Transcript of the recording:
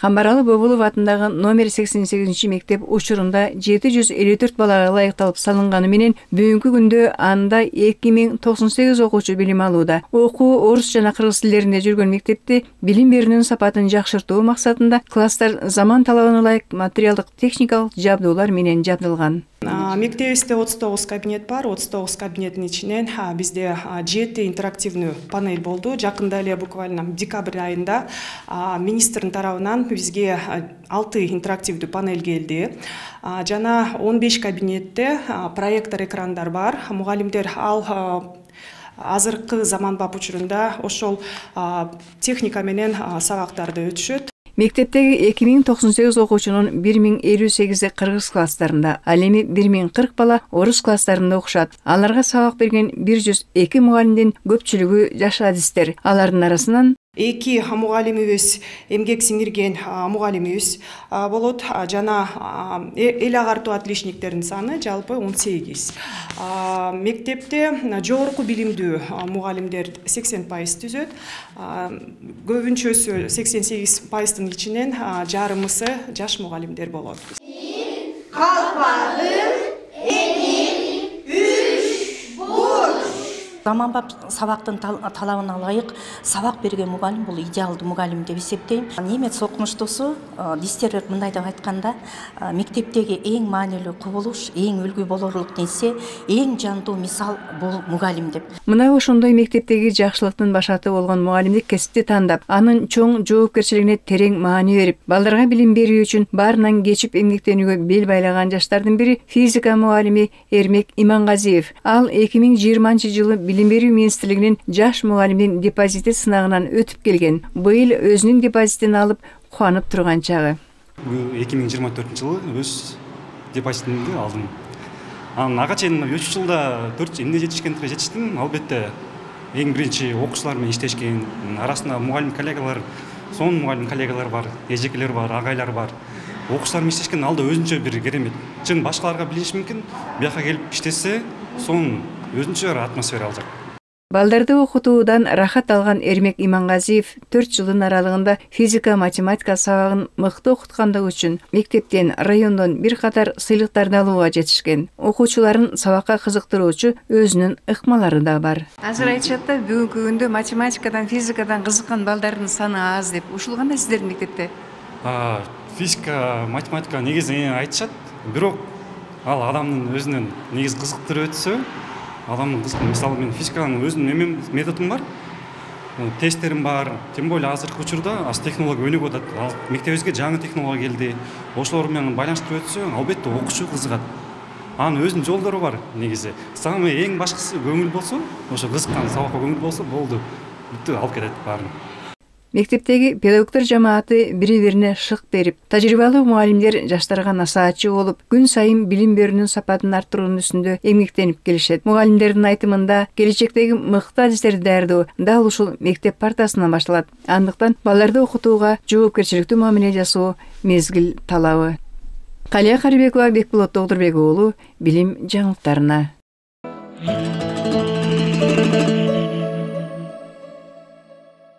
Камбаралы Бобулов атындагы номер 88 мектеп учурунда 754 балага ылайыкталып салынганы менен бүгүнкү күндө анда 2098 окуучу билим алууда. Окуу орус жана кыргыз тилдеринде жүргөн мектепте билим берүүнүн сапатын жакшыртуу максатында класстар заман талабына ылайык материалдык техникалык жабдуулар менен жабдылган. Мектебизде 39 кабинет бар. 39 кабинеттин ичинен бизде 7 интерактивный панель болду. Жакында эле буквально декабрь айында министрдин тарабынан бизге 6 интерактивдүү панель келди. Жана 15 кабинетте проектор экрандар бар. Мугалимдер ал азыркы заманбап учурунда ошол техника менен сабактарды өтүшөт. Мектептеги 2098 окуучунун 1058 кыргыз класстарында, ал эми 1040 бала орус класстарында окушат. Аларга сабак берген 102 мугалимдин көпчүлүгү жаш адистер. Алардын арасынан 2 мугалимибиз эмгек сиңирген мугалимибиз болот. Жана эл агартуу отличниктердин саны жалпы 18. Мектепте жогорку билимдүү мугалимдер 80% түзөт. Көбүнчөсү 88%-тын ичинен жарымысы жаш мугалимдер болот. Заманбап сабактын талабына ылайык сабак берген мугалим бул идеалдуу мугалим деп эсептейм. Немец окумуштуусу Дистерер мындай деп айтканда, мектептеги эң маанилүү кубулуш, эң үлгү болорлук нерсе, эң жандуу мисал бул мугалим деп. Мына ошондой мектептеги жакшылыктын башаты болгон мугалимдик кесипти тандап, анын чоң жоопкерчилигине терең маани берип, балдарга билим берүү үчүн баарынан кечип эмгектенүүгө бел байлаган жаштардын бири физика мугалими Эрмек Имангазиев. Ал 2020-жылы Билим берүү министрлигинин жаш мугалимдин депозити сынагынан өтүп келген. Быйыл өзүнүн депозитин алып кубанып турган чагы. 2024-жылы өз депозитимди алдым. Ага чейин 3 жылда 4 эмне жетишкендиге жетиштим. Албетте эң биринчи окуучулар менен иштешкен, арасында мугалим коллегалар, сонун мугалим коллегалар бар, эжекелер бар, агайлар бар. Окуучулар менен иштешкен алда өзүнчө бир керемет. Чын башкаларга билиш мүмкүн, бияка келип иштесе, сонун өзүнчө атмосфера алжак. Балдарды окутуудан рахат алган Эрмек Имангазиев 4 жылдын аралыгында физика, математика сабагын мыкты окуткандыгы үчүн мектептен, райондон бир катар сыйлыктарды алууга жетишкен. Окуучуларын сабакка кызыктыруучу өзүнүн ыкмалары да бар. Азыр айтышат да, бүгүнкү күндө математикадан, физикадан кызыккан балдардын саны аз деп. Ушул кандай сиздердин мектепте? Физика, математика негизи айтышат, бирок ал адамдын өзүнүн негизи кызыктырып өтсө, адамдын кызык. Мисалы мен физиканын өзүнүн методум бар, тесттерим бар. Тем более азыркы учурда аз технология өнүгүп атат. Ал мектебибизге жаңы технология келди. Ошолор менен байланыштырып өтсө, албетте окуучу кызыгат. Анын өзүнүн жолдору бар негизи. Самый эң башкысы көңүл болсо, ошо кызыккан сабакка көңүл болсо болду. Бүттү, алып кетет баарын. Мектептеги педагогдор жамааты бири-бирине шык берип, тажрыйбалуу мугалимдер жаштарга насаатчы болуп, күн сайын билим берүүнүн сапатын арттыруунун үстүндө эмгектенип келишет. Мугалимдердин айтымында, келечектеги мыкты адистерди даярдоо дал ушул мектеп партасынан башталат. Андыктан балдарды окутууга жоопкерчиликтүү мамиле жасоо мезгил талабы. Калия Карибекова, Бекболот Тогдурбек уулу, билим жаңылыктарына.